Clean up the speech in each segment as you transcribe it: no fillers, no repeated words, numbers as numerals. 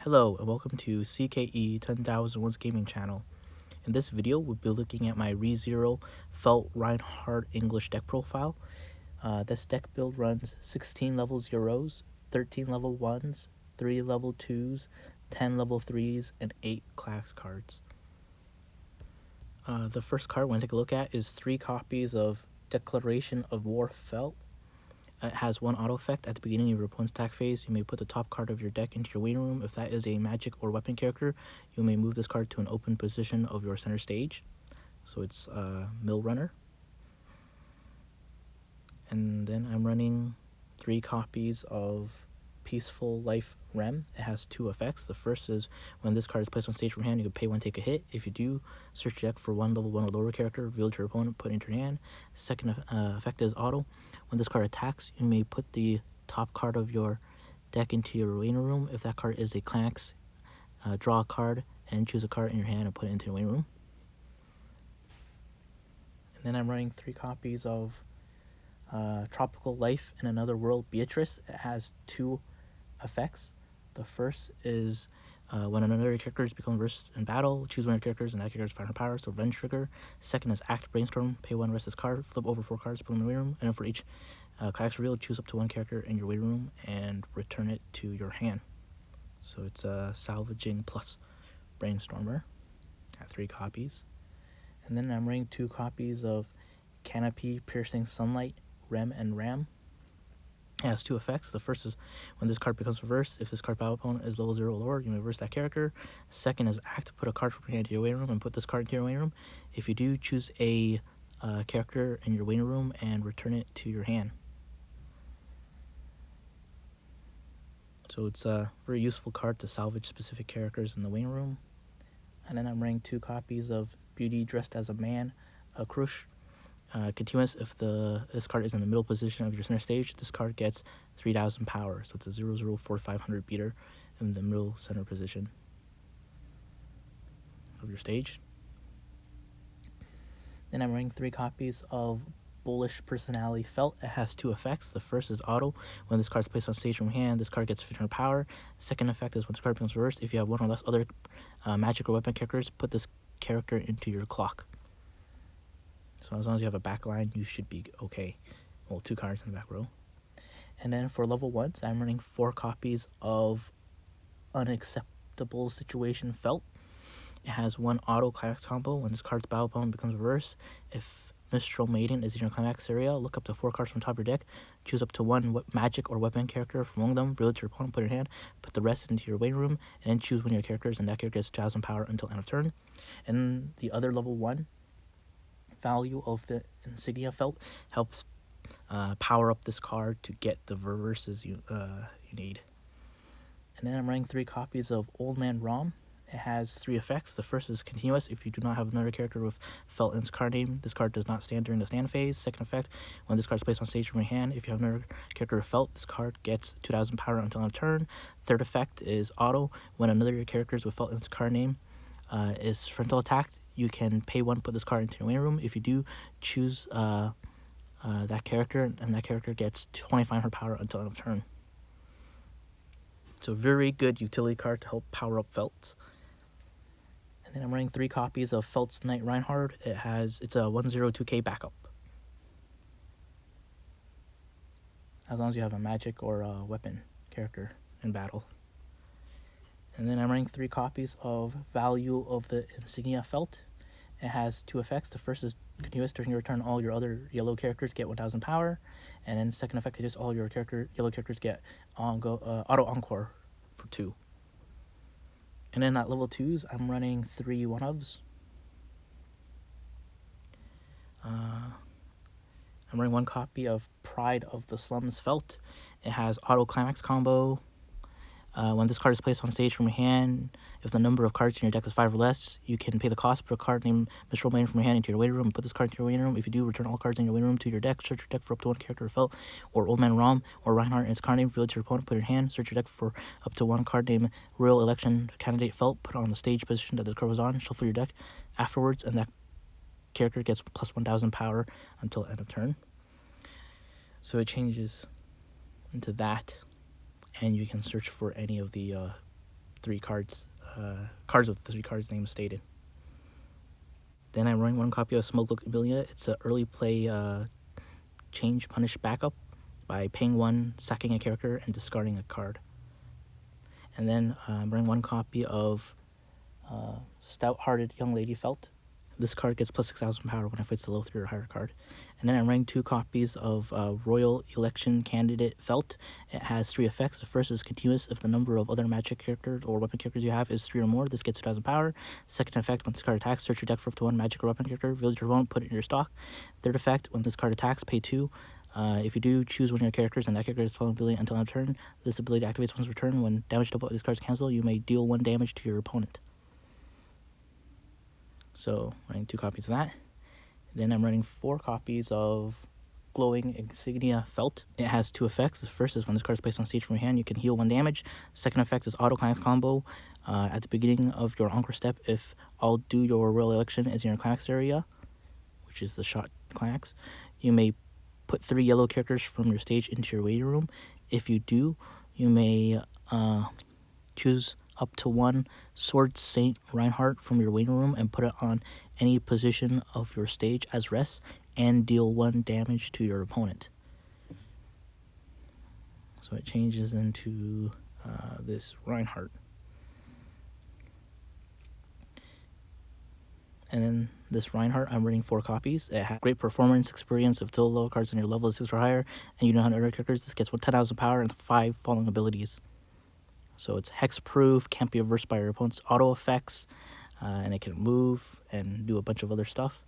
Hello and welcome to CKE 10,001's gaming channel. In this video, we'll be looking at my ReZero Felt Reinhard English deck profile. This deck build runs 16 level 0s, 13 level 1s, 3 level 2s, 10 level 3s, and 8 class cards. The first card we're going to take a look at is 3 copies of Declaration of War Felt. It has one auto effect. At the beginning of your opponent's attack phase, you may put the top card of your deck into your waiting room. If that is a magic or weapon character, you may move this card to an open position of your center stage. So it's Mill Runner. And then I'm running 3 copies of Peaceful Life Rem. It has 2 effects. The first is when this card is placed on stage from hand, you can pay 1, take a hit. If you do, search your deck for 1 level 1 or lower character, reveal it to your opponent, put it into your hand. Second effect is auto. When this card attacks, you may put the top card of your deck into your waiting room. If that card is a Climax, draw a card and choose a card in your hand and put it into your waiting room. And then I'm running 3 copies of Tropical Life in Another World Beatrice. It has 2 effects. The first is when another character becomes versed in battle, choose one of your characters and that character's final power, so Revenge Trigger. Second is Act Brainstorm, pay 1, rest this card, flip over 4 cards, put them in the waiting room, and then for each class reveal, choose up to 1 character in your waiting room and return it to your hand. So it's Salvaging plus Brainstormer. I have 3 copies. And then I'm running 2 copies of Canopy Piercing Sunlight, Rem and Ram. It has 2 effects. The first is when this card becomes reversed, if this card battle opponent is level 0 or lower, you may reverse that character. Second is Act, put a card from your hand to your waiting room and put this card into your waiting room. If you do, choose a character in your waiting room and return it to your hand. So it's a very useful card to salvage specific characters in the waiting room. And then I'm running 2 copies of Beauty Dressed as a Man, a Crush. Continuous, if this card is in the middle position of your center stage, this card gets 3,000 power. So it's a 004500 beater in the middle center position of your stage. Then I'm running 3 copies of Bullish Personality Felt. It has 2 effects. The first is auto. When this card is placed on stage from hand, this card gets 1500 power. Second effect is when this card becomes reversed, if you have 1 or less other magic or weapon characters, put this character into your clock. So as long as you have a back line, you should be okay. Well, 2 cards in the back row. And then for level 1s, I'm running 4 copies of Unacceptable Situation Felt. It has 1 auto Climax combo. When this card's battle opponent becomes reversed, if Mistral Maiden is in your Climax area, look up to 4 cards from the top of your deck, choose up to 1 magic or weapon character from among them, reveal it to your opponent, put it in your hand, put the rest into your waiting room, and then choose one of your characters, and that character gets 2,000 power until end of turn. And the other level 1 value of the Insignia Felt helps power up this card to get the reverses you need. And then I'm running 3 copies of Old Man Rom. It has 3 effects. The first is continuous. If you do not have another character with Felt in its card name, this card does not stand during the stand phase. Second effect, when this card is placed on stage from your hand, if you have another character with Felt, this card gets 2,000 power until end of turn. Third effect is auto. When another of your characters with Felt in its card name is frontal attacked, you can pay 1, put this card into your waiting room. If you do, choose that character, and that character gets 2,500 power until end of turn. So very good utility card to help power up Felts. And then I'm running 3 copies of Felt's Knight Reinhard. It's a 102k backup. As long as you have a magic or a weapon character in battle. And then I'm running 3 copies of Value of the Insignia Felt. It has 2 effects. The first is continuous. During your turn, all your other yellow characters get 1,000 power. And then second effect is just all your yellow characters get auto encore for 2. And then at level 2s, I'm running 3 1-ofs. I'm running 1 copy of Pride of the Slums Felt. It has auto Climax combo. When this card is placed on stage from your hand, if the number of cards in your deck is 5 or less, you can pay the cost, put a card named Mistral Maiden from your hand into your waiting room, and put this card into your waiting room. If you do, return all cards in your waiting room to your deck, search your deck for up to 1 character Felt, or Old Man Rom, or Reinhardt and its card name, reveal it to your opponent, put it in your hand, search your deck for up to 1 card named Royal Election Candidate Felt, put it on the stage position that this card was on, shuffle your deck afterwards, and that character gets plus 1,000 power until end of turn. So it changes into that, and you can search for any of the 3 cards, cards with the 3 cards names stated. Then I'm running 1 copy of Smoke Look Amelia. It's an early play change punish backup by paying 1, sacking a character, and discarding a card. And then I'm running 1 copy of Stout-Hearted Young Lady Felt. This card gets plus 6,000 power when it fights the level 3 or higher card. And then I'm running 2 copies of Royal Election Candidate Felt. It has 3 effects. The first is continuous if the number of other magic characters or weapon characters you have is 3 or more. This gets 2,000 power. Second effect, when this card attacks, search your deck for up to 1 magic or weapon character, village your opponent, put it in your stock. Third effect, when this card attacks, pay 2. If you do, choose one of your characters and that character's ability until end of turn. This ability activates once per turn. When damage double these cards cancel, you may deal 1 damage to your opponent. So, running 2 copies of that. Then I'm running 4 copies of Glowing Insignia Felt. It has 2 effects. The first is when this card is placed on stage from your hand, you can heal 1 damage. Second effect is Auto Climax Combo. At the beginning of your Encore step, if I'll do your Royal Election is in your climax area, which is the shot climax, you may put 3 yellow characters from your stage into your waiting room. If you do, you may choose up to 1 Sword Saint Reinhard from your waiting room and put it on any position of your stage as rest and deal 1 damage to your opponent. So it changes into this Reinhardt. And then this Reinhardt, I'm running 4 copies. It has great performance, experience of till lower cards on your level is 6 or higher, and you know how to other characters. This gets 10,000 power and 5 following abilities. So it's hexproof, can't be reversed by your opponent's auto effects, and it can move and do a bunch of other stuff.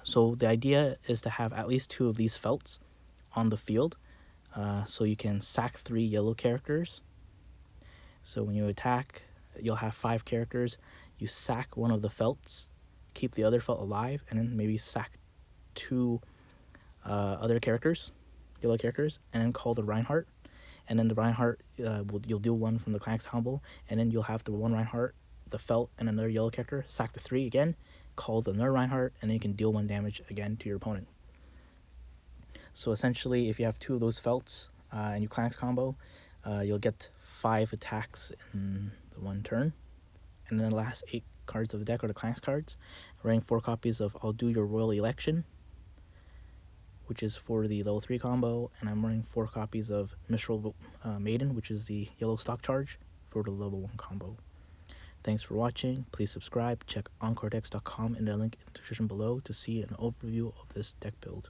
So the idea is to have at least 2 of these felts on the field, so you can sack 3 yellow characters. So when you attack, you'll have 5 characters. You sack 1 of the felts, keep the other felt alive, and then maybe sack 2 other characters, yellow characters, and then call the Reinhardt. And then the Reinhardt, you'll deal 1 from the climax combo, and then you'll have the 1 Reinhardt, the felt, and another yellow character, sack the 3 again, call the another Reinhardt, and then you can deal 1 damage again to your opponent. So essentially, if you have 2 of those felts and you climax combo, you'll get 5 attacks in the 1 turn. And then the last 8 cards of the deck are the climax cards. I'm running 4 copies of I'll Do Your Royal Election, which is for the level 3 combo, and I'm running 4 copies of Mistral Maiden, which is the yellow stock charge for the level 1 combo. Thanks for watching. Please subscribe. Check EncoreDecks.com in the link in the description below to see an overview of this deck build.